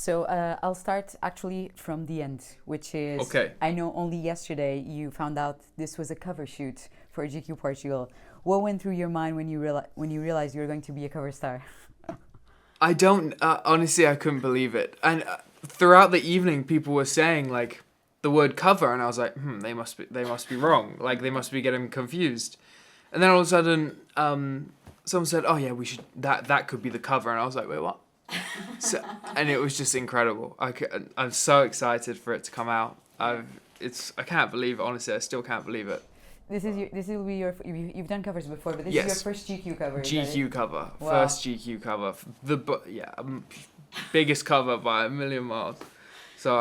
So I'll start actually from the end, which is, Okay. I know only yesterday you found out this was a cover shoot for GQ Portugal. What went through your mind when you realized you were going to be a cover star? I don't, honestly, I couldn't believe it. And throughout the evening, people were saying like the word cover, and I was like, they must be wrong. Like they must be getting confused. And then all of a sudden, someone said, "Oh yeah, we should. That could be the cover." And I was like, "Wait, what?" And it was just incredible. I'm so excited for it to come out. I can't believe it. Honestly, I still can't believe it. You've done covers before, but this Yes. is your first GQ cover. GQ cover, Wow. first GQ cover, biggest cover by a million miles. So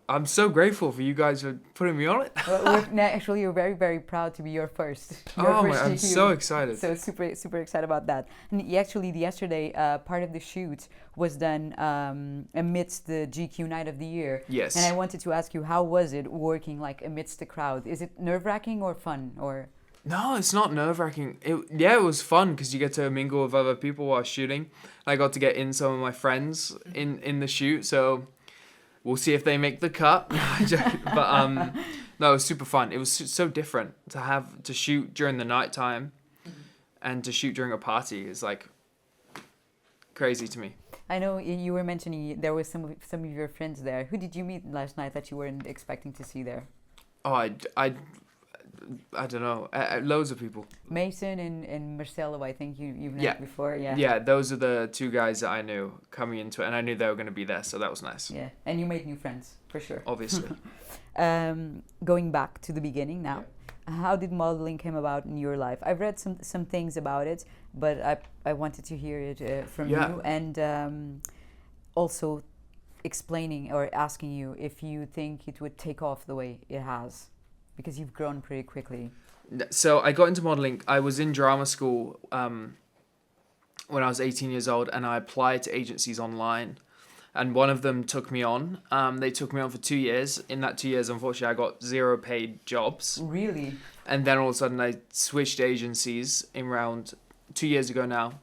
I'm so grateful for you guys for putting me on it. Well, actually, you're very, very proud to be your first. I'm so excited. So super, super excited about that. And actually, yesterday, part of the shoot was done amidst the GQ Night of the Year. Yes. And I wanted to ask you, how was it working like amidst the crowd? Is it nerve-wracking or fun or? No, it's not nerve-wracking. It was fun because you get to mingle with other people while shooting. I got to get in some of my friends in the shoot, so we'll see if they make the cut. But no, it was super fun. It was so different to shoot during the nighttime and to shoot during a party is like crazy to me. I know you were mentioning there was some of your friends there. Who did you meet last night that you weren't expecting to see there? Oh, I don't know. Loads of people. Mason and Marcelo, I think you've met before. Yeah. Yeah, those are the two guys that I knew coming into it, and I knew they were going to be there, so that was nice. Yeah, and you made new friends, for sure. Obviously. Going back to the beginning now, how did modeling come about in your life? I've read some things about it, but I wanted to hear it from you, and also explaining or asking you if you think it would take off the way it has. Because you've grown pretty quickly. So I got into modeling. I was in drama school when I was 18 years old, and I applied to agencies online. And one of them took me on. They took me on for 2 years. In that 2 years, unfortunately, I got 0 paid jobs. Really? And then all of a sudden, I switched agencies in around 2 years ago now.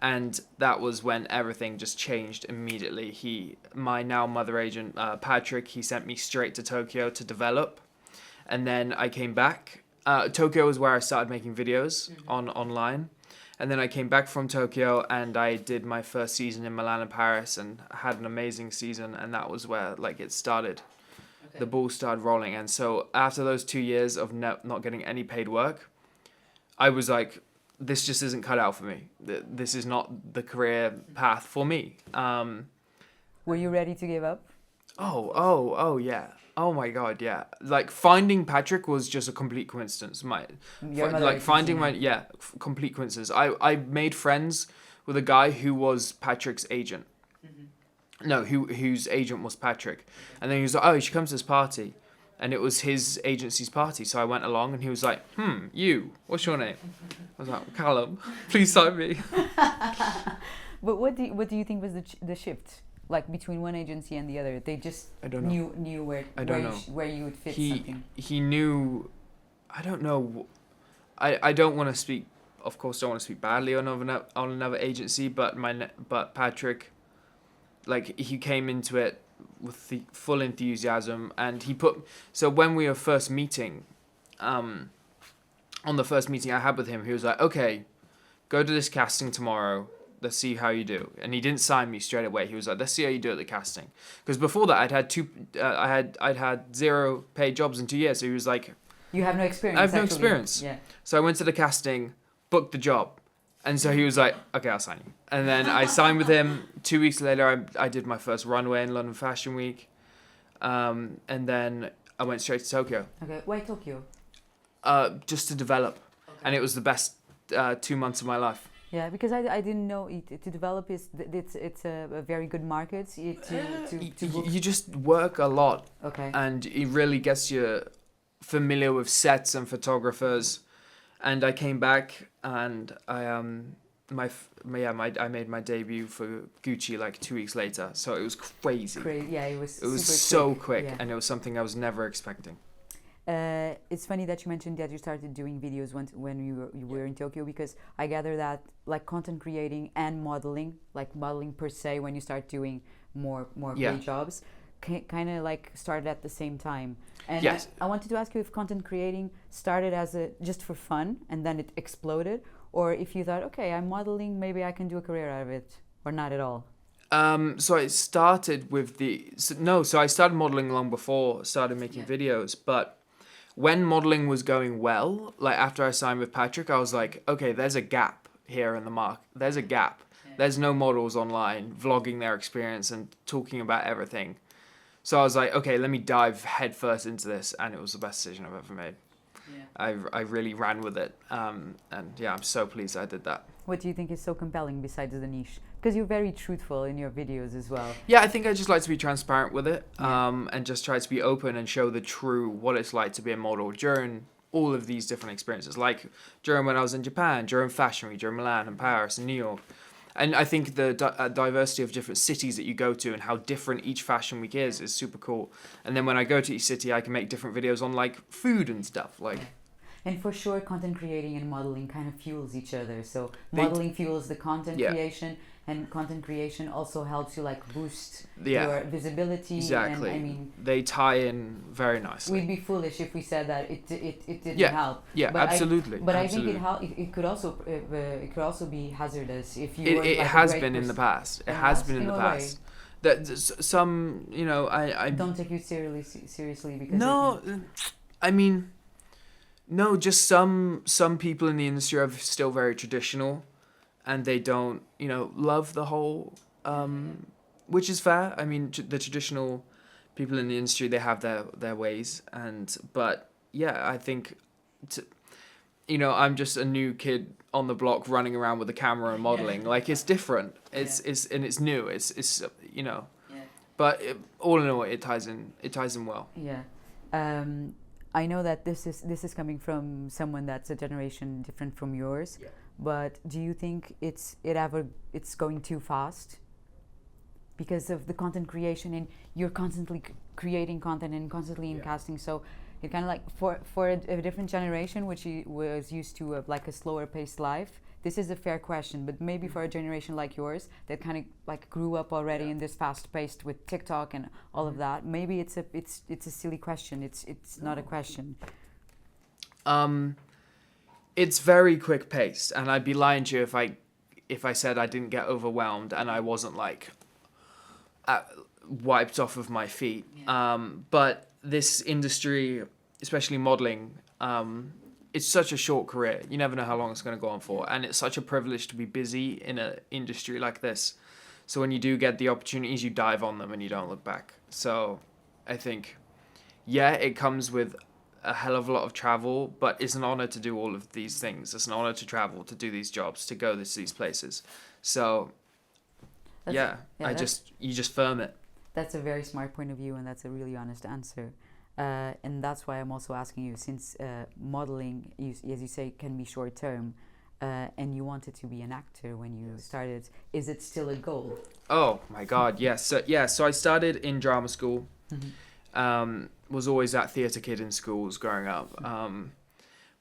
And that was when everything just changed immediately. My now mother agent, Patrick, he sent me straight to Tokyo to develop. And then I came back. Tokyo was where I started making videos online. And then I came back from Tokyo and I did my first season in Milan and Paris and had an amazing season. And that was where it started. Okay. The ball started rolling. And so after those 2 years of not getting any paid work, I was like, this just isn't cut out for me. This is not the career path for me. Were you ready to give up? Oh, yeah. Oh my God, yeah. Like finding Patrick was just a complete coincidence. Complete coincidence. I made friends with a guy who was Patrick's agent. Mm-hmm. No, whose agent was Patrick. And then he was like, "Oh, you should come to this party." And it was his agency's party. So I went along and he was like, what's your name? I was like, "Calum, please sign me." But what do you think was the shift? Like between one agency and the other, they just knew where you would fit something. He knew. I don't know. I don't want to speak. Of course, don't want to speak badly on another agency. But Patrick, he came into it with the full enthusiasm, and he put. So when we were first meeting, on the first meeting I had with him, he was like, "Okay, go to this casting tomorrow. Let's see how you do." And he didn't sign me straight away. He was like, "Let's see how you do at the casting." Because before that, I'd had 0 paid jobs in 2 years. So he was like, "You have no experience." I have no experience. Yeah. So I went to the casting, booked the job, and so he was like, "Okay, I'll sign you." And then I signed with him. 2 weeks later, I did my first runway in London Fashion Week, and then I went straight to Tokyo. Okay, why Tokyo? Just to develop, and it was the best 2 months of my life. Yeah, because I didn't know to develop it's a very good market. You just work a lot. Okay. And it really gets you familiar with sets and photographers. And I came back and I made my debut for Gucci 2 weeks later. So it was crazy. Yeah, it was. It was so quick, yeah. and it was something I was never expecting. It's funny that you mentioned that you started doing videos when you were in Tokyo, because I gather that content creating and modeling, modeling per se, when you start doing more Yeah. great jobs, kind of like started at the same time. And Yes. I wanted to ask you if content creating started as a just for fun and then it exploded, or if you thought, okay, I'm modeling, maybe I can do a career out of it, or not at all. So I started with so I started modeling long before I started making videos, but when modeling was going well, like after I signed with Patrick, I was like, okay, there's a gap here in the market. There's a gap. There's no models online vlogging their experience and talking about everything. So I was like, okay, let me dive headfirst into this, and it was the best decision I've ever made. Yeah. I really ran with it, and yeah, I'm so pleased I did that. What do you think is so compelling besides the niche? Because you're very truthful in your videos as well. Yeah, I think I just like to be transparent with it, and just try to be open and show the true what it's like to be a model during all of these different experiences. Like during when I was in Japan, during Fashion Week, during Milan and Paris and New York. And I think the diversity of different cities that you go to and how different each fashion week is super cool. And then when I go to each city, I can make different videos on like food and stuff. Like, and for sure, content creating and modeling kind of fuels each other. So modeling fuels the content creation, and content creation also helps you like boost your visibility. Exactly. And, I mean, they tie in very nicely. We'd be foolish if we said that it didn't help. Yeah, but absolutely. But absolutely. I think it could also be hazardous if you. It has been in the past. It has been in the past. That some, you know, I don't take you seriously because no, I mean, no, just some people in the industry are still very traditional, and they don't, you know, love the whole, which is fair. I mean, the traditional people in the industry, they have their ways, but yeah, I think, you know, I'm just a new kid on the block running around with a camera and modeling. Like, it's different. It's new. It's you know, but all in all, it ties in well. Yeah. I know that this is coming from someone that's a generation different from yours. Yeah. But do you think it's going too fast because of the content creation, and you're constantly creating content and constantly in casting? So it kind of like for a different generation, which was used to like a slower paced life. This is a fair question, but maybe for a generation like yours that kind of like grew up already in this fast paced with TikTok and all of that, maybe it's a silly question. It's not a question. It's very quick paced, and I'd be lying to you if I said I didn't get overwhelmed and I wasn't like wiped off of my feet. Yeah. But this industry, especially modeling, it's such a short career. You never know how long it's going to go on for, and it's such a privilege to be busy in an industry like this. So when you do get the opportunities, you dive on them and you don't look back. So I think, yeah, it comes with a hell of a lot of travel, but it's an honor to do all of these things. It's an honor to travel, to do these jobs, to go to these places. So you just firm it. That's a very smart point of view, and that's a really honest answer. And that's why I'm also asking you, since modeling, as you say, can be short term, and you wanted to be an actor when you started. Is it still a goal? Oh my God, yes. So I started in drama school. Mm-hmm. Was always that theatre kid in schools growing up.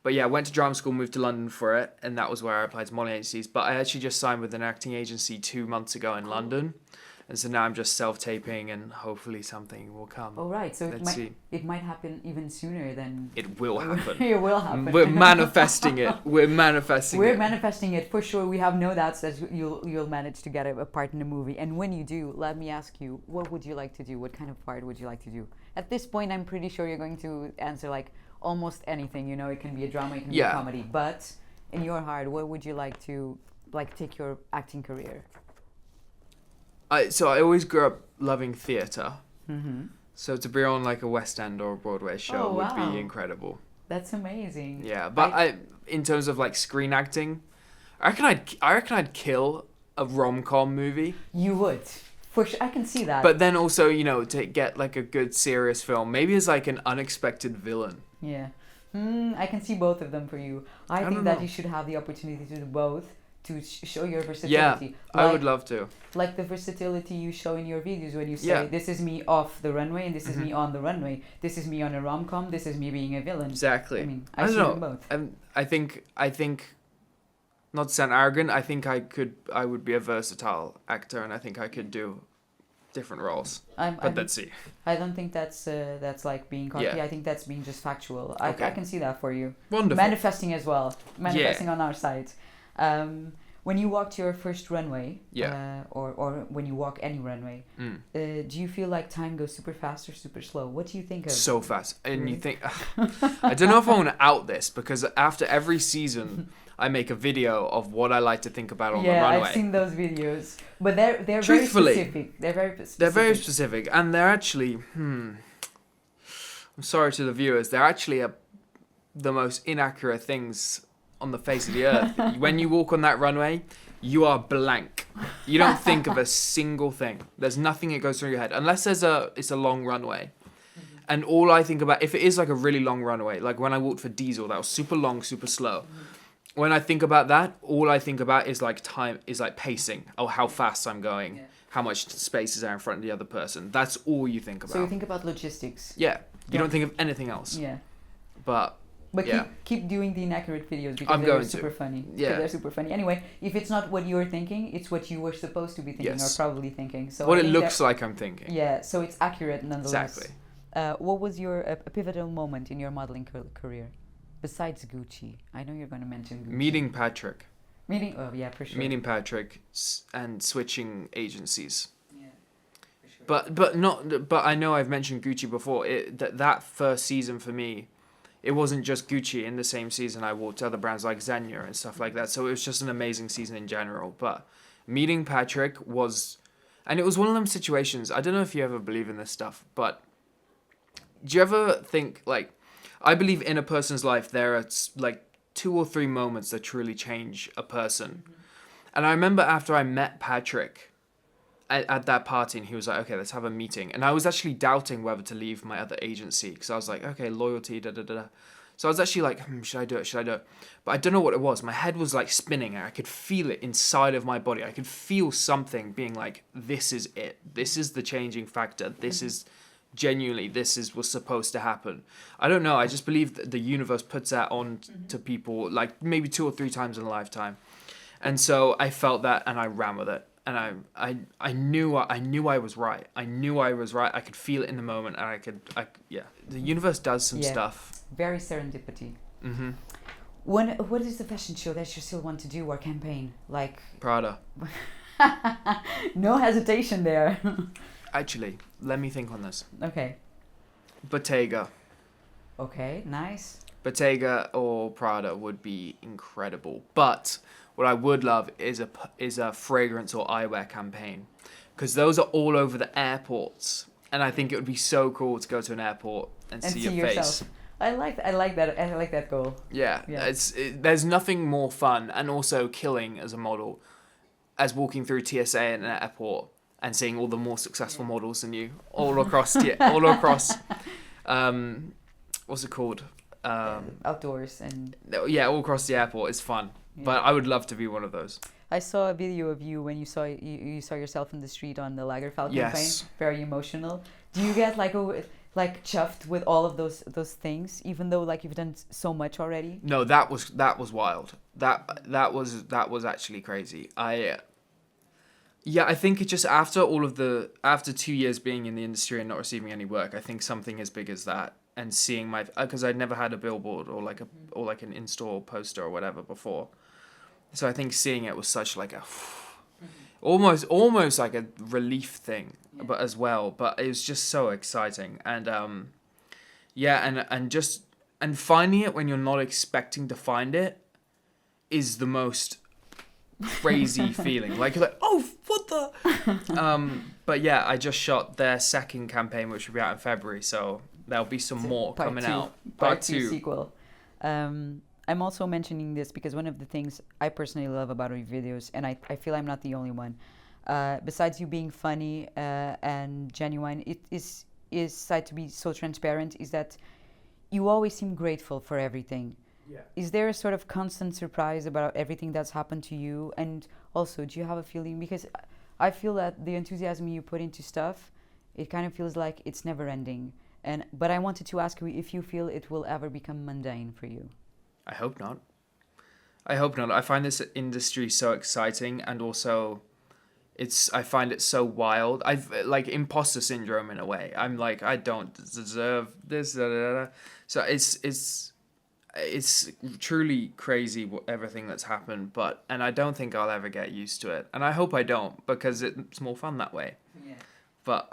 But yeah, went to drama school, moved to London for it, and that was where I applied to modeling agencies. But I actually just signed with an acting agency 2 months ago in London. And so now I'm just self-taping, and hopefully something will come. Oh, right. So it might happen even sooner than... It will happen. It will happen. We're manifesting it. We're manifesting it for sure. We have no doubts that you'll manage to get a part in the movie. And when you do, let me ask you, what would you like to do? What kind of part would you like to do? At this point, I'm pretty sure you're going to answer like almost anything. You know, it can be a drama, it can be a comedy. But in your heart, what would you like to take your acting career? So I always grew up loving theatre. Mm-hmm. So to be on like a West End or a Broadway show would be incredible. That's amazing. Yeah, but I in terms of like screen acting, I reckon I'd kill a rom-com movie. You would. For sure, I can see that. But then also, you know, to get like a good serious film, maybe as like an unexpected villain. Yeah. I can see both of them for you. I think that you should have the opportunity to do both, to show your versatility. Yeah, I would love to. Like the versatility you show in your videos when you say, this is me off the runway and this is me on the runway. This is me on a rom-com. This is me being a villain. Exactly. I mean, I see them both. I think, not to sound arrogant, I think I would be a versatile actor, and I think I could do different roles. But let's see. I don't think that's like being cocky. Yeah. I think that's being just factual. Okay. I can see that for you. Wonderful. Manifesting as well. Manifesting on our side. When you walked your first runway, or when you walk any runway, do you feel like time goes super fast or super slow? What do you think of? So fast. And Really? you think... I don't know if I want to out this, because after every season, I make a video of what I like to think about on the runway. Yeah, I've seen those videos. But they're Truthfully, very specific. They're very specific. And they're actually... I'm sorry to the viewers. They're actually the most inaccurate things on the face of the earth. When you walk on that runway, you are blank. You don't think of a single thing. There's nothing that goes through your head, unless it's a long runway. And all I think about, if it is like a really long runway, like when I walked for Diesel, that was super long, super slow. When I think about that, all I think about is like time, is like pacing. Oh, how fast I'm going. How much space is there in front of the other person. That's all you think about. So you think about logistics. Yeah. You don't think of anything else. Yeah. But keep doing the inaccurate videos, because they're super funny. Yeah. They're super funny. Anyway, if it's not what you're thinking, it's what you were supposed to be thinking or probably thinking. So what it looks like I'm thinking. Yeah, so it's accurate nonetheless. Exactly. What was your a pivotal moment in your modeling career? Besides Gucci. I know you're going to mention Gucci. Meeting Patrick. Oh yeah, for sure. Meeting Patrick and switching agencies. Yeah, for sure. But I know I've mentioned Gucci before. That first season for me, it wasn't just Gucci. In the same season, I walked other brands like Xenia and stuff like that. So it was just an amazing season in general. But meeting Patrick was... And it was one of them situations... I don't know if you ever believe in this stuff, but... Do you ever think, like... I believe in a person's life, there are, like, 2 or 3 moments that truly change a person. And I remember after I met Patrick... At that party, and he was like, okay, let's have a meeting. And I was actually doubting whether to leave my other agency, because I was like, okay, loyalty, da-da-da-da. So I was actually like, should I do it? But I don't know what it was. My head was like spinning, and I could feel it inside of my body. I could feel something being like, this is it. This is the changing factor. This is genuinely, what's supposed to happen. I don't know. I just believe that the universe puts that on to people like maybe 2 or 3 times in a lifetime. And so I felt that, and I ran with it. And I knew I was right. I knew I was right. I could feel it in the moment, and the universe does some stuff. Very serendipity. Mm-hmm. What is the fashion show that you still want to do or campaign? Like Prada. No hesitation there. Actually, let me think on this. Okay. Bottega. Okay, nice. Bottega or Prada would be incredible, but what I would love is a fragrance or eyewear campaign, because those are all over the airports, and I think it would be so cool to go to an airport and see your yourself. face. I like that. I like that goal. Yeah. There's nothing more fun and also killing as a model as walking through TSA in an airport and seeing all the more successful models than you all across what's it called? Outdoors and all across the airport is fun. Yeah. But I would love to be one of those. I saw a video of you when you saw yourself in the street on the Lagerfeld campaign. Very emotional. Do you get like chuffed with all of those things, even though like you've done so much already? No, that was wild. That was actually crazy. I think it just after 2 years being in the industry and not receiving any work, I think something as big as that, and seeing because I'd never had a billboard or like an in-store poster or whatever before. So I think seeing it was such like a almost like a relief thing, but as well. But it was just so exciting, and and finding it when you're not expecting to find it is the most crazy feeling. Like you're like, oh, what the? But yeah, I just shot their second campaign, which will be out in February. So there'll be some more coming out. Part 2 sequel. I'm also mentioning this because one of the things I personally love about your videos, and I feel I'm not the only one, besides you being funny and genuine, it is said to be so transparent, is that you always seem grateful for everything. Yeah. Is there a sort of constant surprise about everything that's happened to you? And also, do you have a feeling, because I feel that the enthusiasm you put into stuff, it kind of feels like it's never ending. But I wanted to ask you if you feel it will ever become mundane for you. I hope not. I find this industry so exciting, and also I find it so wild. I've like imposter syndrome in a way. I'm like, I don't deserve this. Da, da, da. So it's truly crazy everything that's happened. And I don't think I'll ever get used to it. And I hope I don't, because it's more fun that way. Yeah. But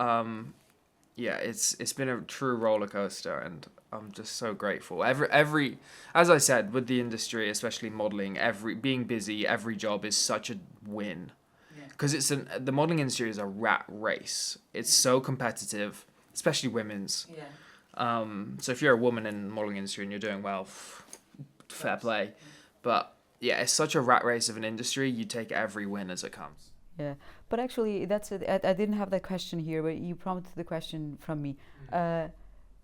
yeah, it's been a true roller coaster, and I'm just so grateful. Every as I said, with the industry, especially modeling, being busy, every job is such a win. Because the modeling industry is a rat race. It's so competitive, especially women's. Yeah. So if you're a woman in the modeling industry and you're doing well, fair play. But yeah, it's such a rat race of an industry. You take every win as it comes. Yeah, but actually, I didn't have that question here, but you prompted the question from me.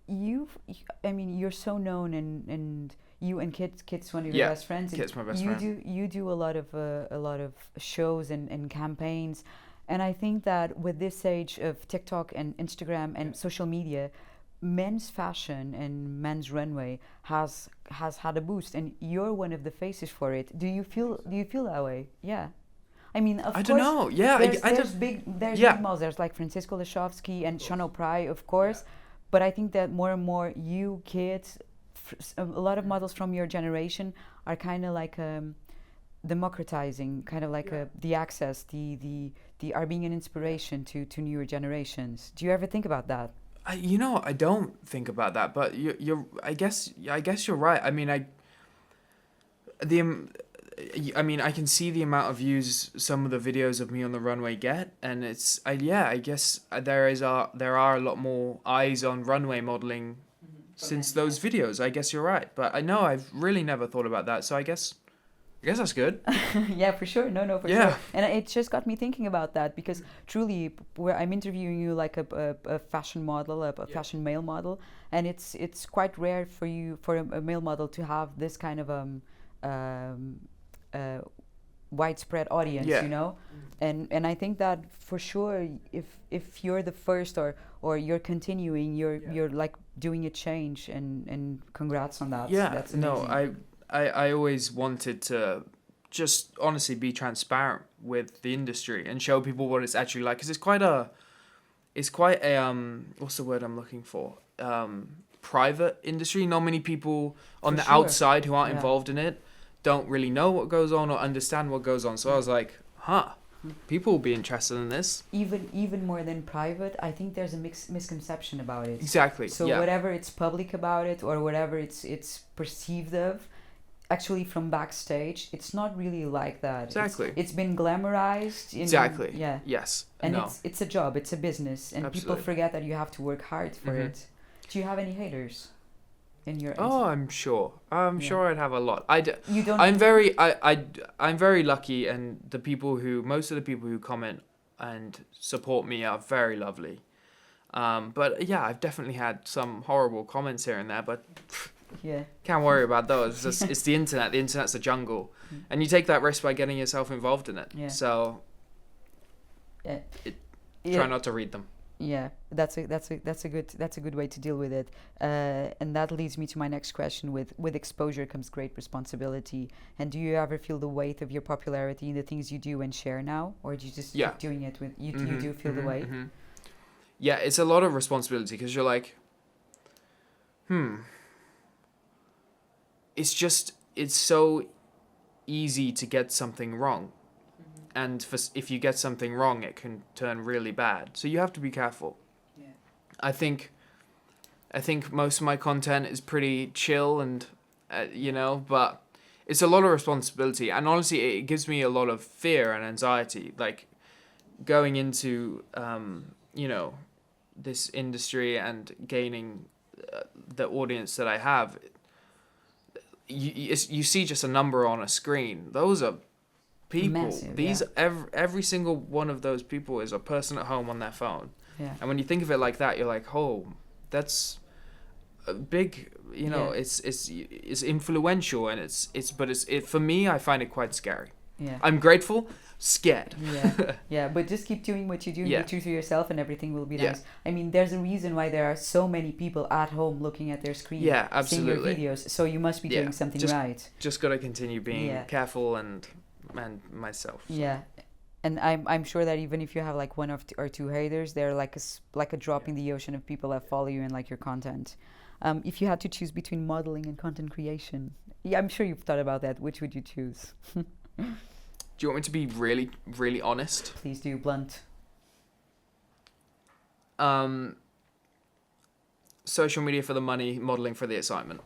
You're so known, and you and Kit's one of your best friends. Kit's my best friend. You do a lot of shows and campaigns, and I think that with this age of TikTok and Instagram and social media, men's fashion and men's runway has had a boost, and you're one of the faces for it. Do you feel that way? Yeah. I mean, of course, don't know. Yeah, there's big models. There's like Francisco Lashovsky and Sean O'Pry, of course. Yeah. But I think that more and more you kids, a lot of models from your generation are kind of like democratizing, kind of like the access, the are being an inspiration to newer generations. Do you ever think about that? I don't think about that, but I guess you're right. I mean, I can see the amount of views some of the videos of me on the runway get, and I guess there are a lot more eyes on runway modeling since those videos. I guess you're right, but I know I've really never thought about that. So I guess that's good. Yeah, for sure. No, for sure. And it just got me thinking about that, because truly, where I'm interviewing you like a fashion model, a fashion male model, and it's quite rare for a male model to have this kind of widespread audience, you know, and I think that for sure, if you're the first or you're continuing, you're like doing a change, and congrats on that. Yeah, that's amazing. No, I always wanted to just honestly be transparent with the industry and show people what it's actually like, because it's quite a what's the word I'm looking for, private industry. Not many people on the outside who aren't involved in it don't really know what goes on or understand what goes on. So I was like, people will be interested in this. Even more than private, I think there's a misconception about it. Exactly. So whatever it's public about it, or whatever it's perceived of, actually from backstage, it's not really like that. Exactly. It's been glamorized. Exactly. Yeah. Yes. And it's a job, it's a business, and people forget that you have to work hard for it. Do you have any haters? I'm sure. I'm sure I'd have a lot. You don't. I'm very lucky, and most of the people who comment and support me are very lovely. But yeah, I've definitely had some horrible comments here and there, but can't worry about those. It's the internet. The internet's a jungle, and you take that risk by getting yourself involved in it. Yeah. So try not to read them. Yeah, that's a good way to deal with it, and that leads me to my next question. With exposure comes great responsibility. And do you ever feel the weight of your popularity in the things you do and share now, or do you just keep doing it with you? You do feel the weight? Mm-hmm. Yeah, it's a lot of responsibility, because you're like, it's so easy to get something wrong. And if you get something wrong, it can turn really bad. So you have to be careful. Yeah. I think most of my content is pretty chill, and but it's a lot of responsibility. And honestly, it gives me a lot of fear and anxiety. Like going into this industry and gaining the audience that I have. You see just a number on a screen. Those are people. Massive, every single one of those people is a person at home on their phone. Yeah. And when you think of it like that, you're like, oh, that's a big, it's influential, and it's for me, I find it quite scary. Yeah. I'm grateful, scared. Yeah, but just keep doing what you do, be true to yourself, and everything will be nice. I mean, there's a reason why there are so many people at home looking at their screen, seeing your videos, so you must be doing something right. Just gotta continue being careful and myself. So. Yeah, And I'm sure that even if you have like one or two haters, they're like a drop in the ocean of people that follow you and like your content. If you had to choose between modeling and content creation, yeah, I'm sure you've thought about that. Which would you choose? Do you want me to be really, really honest? Please do, blunt. Social media for the money, modeling for the excitement.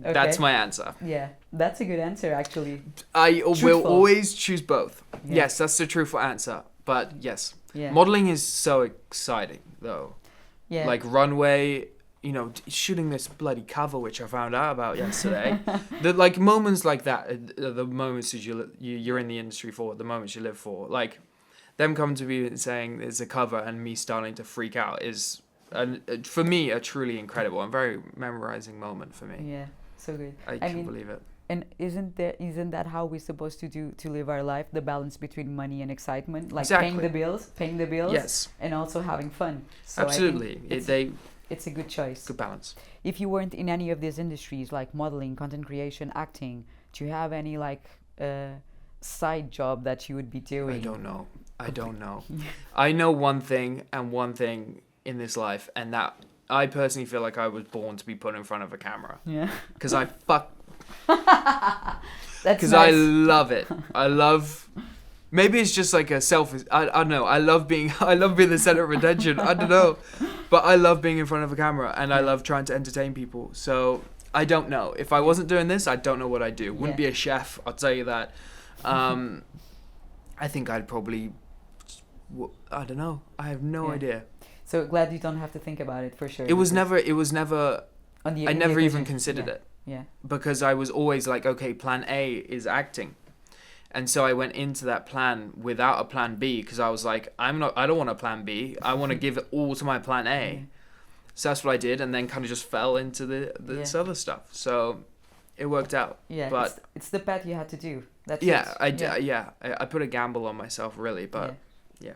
Okay. That's my answer. Yeah, that's a good answer, actually. I will Truthful. always choose both. Yeah. Yes, that's the truthful answer. But yes, Yeah. modeling is so exciting, though. Yeah. Like Runway, you know, shooting this bloody cover, which I found out about yesterday. The like moments like that, are the moments that you're in the industry for, the moments you live for. Like them coming to me and saying there's a cover and me starting to freak out is, for me, a truly incredible and very memorizing moment for me. Yeah. So good. I can't believe it. And isn't that how we're supposed to live our life? The balance between money and excitement, like Exactly. paying the bills, Yes, and also having fun. So absolutely. I think it's a good choice. Good balance. If you weren't in any of these industries, like modeling, content creation, acting, do you have any like side job that you would be doing? I don't know. I know one thing in this life, and that I personally feel like I was born to be put in front of a camera. Yeah. Because I That's because nice. I love it. I love. Maybe it's just like a I don't know. I love being the center of attention. I don't know, but I love being in front of a camera, and I love trying to entertain people. So I don't know. If I wasn't doing this, I don't know what I'd do. Wouldn't be a chef. I'll tell you that. I think I'd probably. I don't know. I have no idea. So glad you don't have to think about it for sure. It was never. On the, I in the never even equation. considered Yeah. it. Yeah. Because I was always like, okay, plan A is acting. And so I went into that plan without a plan B, because I was like, I don't want a plan B. I want to give it all to my plan A. Yeah. So that's what I did, and then kind of just fell into this other stuff. So it worked out. Yeah, but it's the path you had to do. That's yeah, it. I put a gamble on myself, really, but yeah.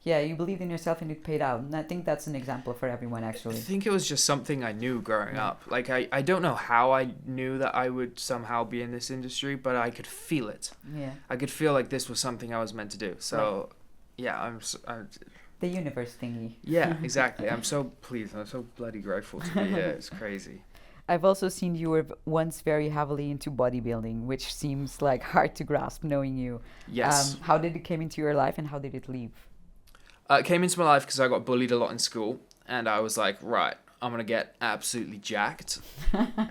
Yeah, you believed in yourself and it paid out. And I think that's an example for everyone, actually. I think it was just something I knew growing up. Like, I don't know how I knew that I would somehow be in this industry, but I could feel it. Yeah. I could feel like this was something I was meant to do. So, yeah, I'm the universe thingy. yeah, exactly. I'm so pleased. I'm so bloody grateful to be here. It's crazy. I've also seen you were once very heavily into bodybuilding, which seems like hard to grasp knowing you. Yes. How did it came into your life and how did it leave? It came into my life because I got bullied a lot in school, and I was like, right, I'm going to get absolutely jacked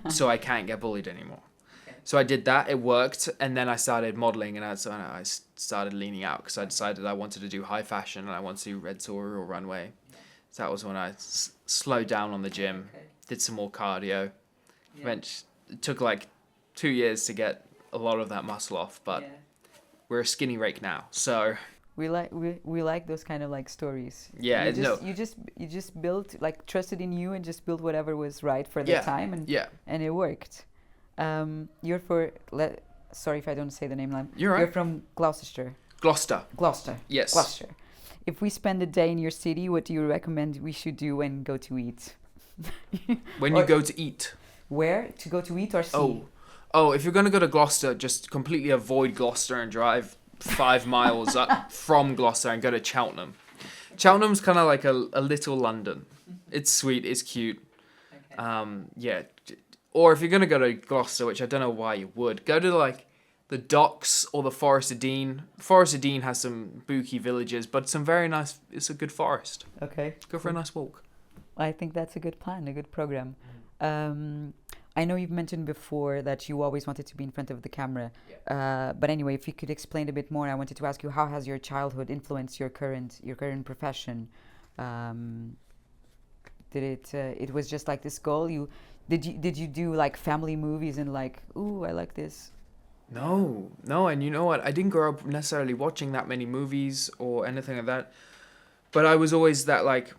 so I can't get bullied anymore. Okay. So I did that, it worked, and then I started modeling, and I started leaning out because I decided I wanted to do high fashion, and I wanted to do Red Tour or Runway. So that was when I slowed down on the gym, did some more cardio. It took like 2 years to get a lot of that muscle off, but we're a skinny rake now, so... We like those kind of like stories. Yeah, you just built, like, trusted in you and just built whatever was right for the time, and it worked. You're sorry if I don't say the name right. You're right. You're from Gloucester. Gloucester. Yes. Gloucester. If we spend a day in your city, what do you recommend we should do when go to eat? When you go to eat. Where to go to eat or see? Oh, if you're gonna go to Gloucester, just completely avoid Gloucester and drive 5 miles up from Gloucester and go to Cheltenham. Cheltenham's kind of like a little London. It's sweet, it's cute. Okay. Or if you're gonna go to Gloucester, which I don't know why you would, go to like the Docks or the Forest of Dean. Forest of Dean has some booky villages, but some very nice. It's a good forest. Okay. Go for a nice walk. I think that's a good plan, a good program. I know you've mentioned before that you always wanted to be in front of the camera. But anyway, if you could explain a bit more, I wanted to ask you, how has your childhood influenced your current profession? It was just like this goal? Did you do like family movies and like, ooh, I like this? No, and you know what? I didn't grow up necessarily watching that many movies or anything like that. But I was always that, like,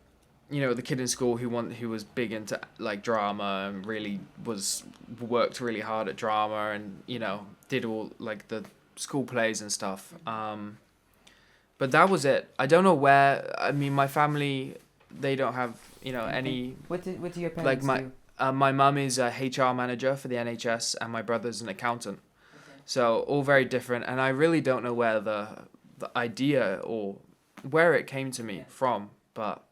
you know, the kid in school who was big into like drama and really worked really hard at drama and, you know, did all like the school plays and stuff. But that was it. I don't know where. I mean, my family, they don't have, you know, any. What do your parents do? My mum is a HR manager for the NHS and my brother's an accountant. Okay. So all very different, and I really don't know where the idea or where it came to me from, but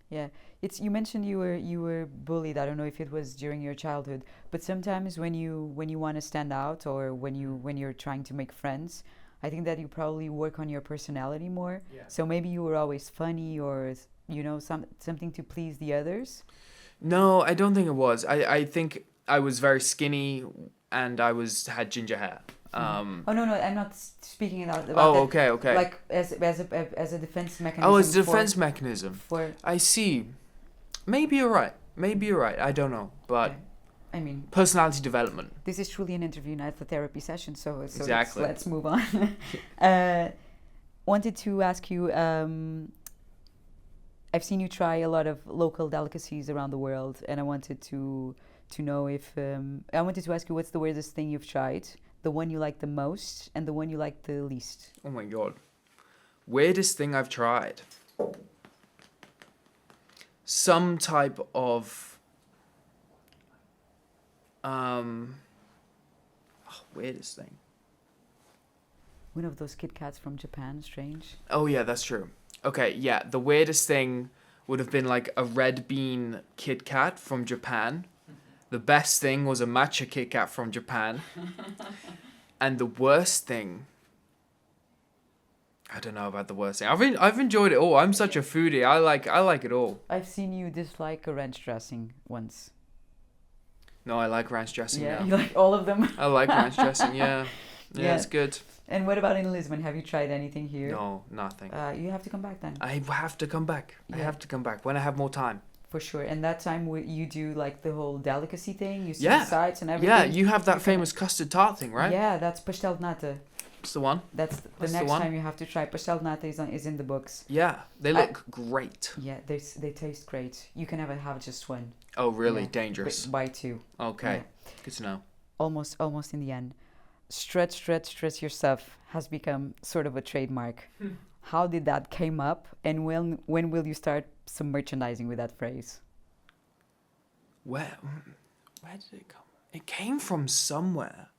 yeah, you mentioned you were bullied. I don't know if it was during your childhood, but sometimes when you want to stand out, or when you're trying to make friends, I think that you probably work on your personality more. Yeah. So maybe you were always funny, or something to please the others. No, I don't think it was. I think I was very skinny, and I had ginger hair. Oh no, I'm not speaking about that. Okay. Like as a defense mechanism. Oh, as a defense mechanism. I see. Maybe you're right. I don't know, but okay. I mean, personality development. This is truly an interview, not a therapy session. So exactly. Let's move on. Wanted to ask you. I've seen you try a lot of local delicacies around the world, and I wanted to know if I wanted to ask you, what's the weirdest thing you've tried, the one you like the most, and the one you like the least? Oh my god, weirdest thing I've tried. Some type of weirdest thing. One of those Kit Kats from Japan, strange. Oh yeah, that's true. Okay, yeah, the weirdest thing would have been like a red bean Kit Kat from Japan. The best thing was a matcha Kit Kat from Japan. And the worst thing, I don't know about the worst thing. I've enjoyed it all. I'm such a foodie. I like it all. I've seen you dislike a ranch dressing once. No, I like ranch dressing now. You like all of them? I like ranch dressing, yeah. Yeah, it's good. And what about in Lisbon? Have you tried anything here? No, nothing. You have to come back then. I have to come back. Yeah. I have to come back when I have more time. For sure. And that time you do like the whole delicacy thing? You see the sides and everything? Yeah, you have that famous custard tart thing, right? Yeah, that's pastel de nata. That's the one. That's the next time you have to try. Pastel de nata is in the books. Yeah, they look great. Yeah, they taste great. You can never have just one. Oh, really? Yeah. Dangerous. Buy two. Okay, yeah. Good to know. Almost in the end. Stretch your stuff has become sort of a trademark. How did that came up, and when will you start some merchandising with that phrase? Where did it come? It came from somewhere.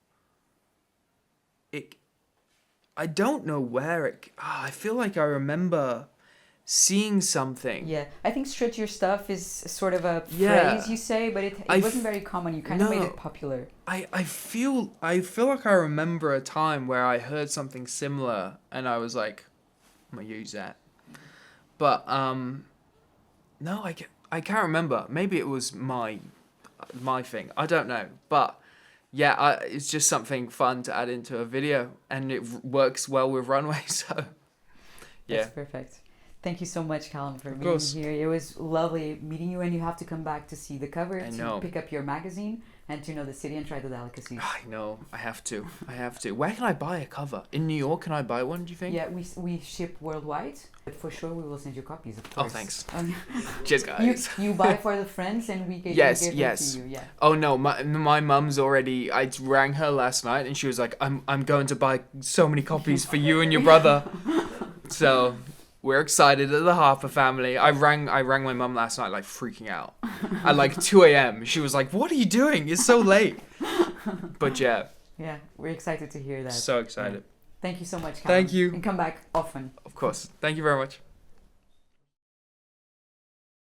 I don't know where it. I feel like I remember seeing something. Yeah, I think stretch your stuff is sort of a phrase you say, but it wasn't very common. You kind of made it popular. I feel like I remember a time where I heard something similar, and I was like, I'm gonna use that. But no, I can't remember. Maybe it was my thing. I don't know, but. Yeah, it's just something fun to add into a video, and it works well with Runway, so yeah. That's perfect. Thank you so much, Calum, for being here. It was lovely meeting you, and you have to come back to see the cover, to pick up your magazine, and to know the city and try the delicacies. I know, I have to. Where can I buy a cover? In New York, can I buy one, do you think? Yeah, we ship worldwide, but for sure we will send you copies, of course. Oh, thanks. Cheers, guys. You buy for the friends, and we give yes. them to you. Yeah. Oh no, my mum's already. I rang her last night, and she was like, "I'm going to buy so many copies for you and your brother." So we're excited at the Harper family. I rang my mum last night, like freaking out at like 2 a.m. She was like, "What are you doing? It's so late." But yeah. Yeah, we're excited to hear that. So excited. Yeah. Thank you so much, Calum. Thank you. And come back often. Of course. Thank you very much.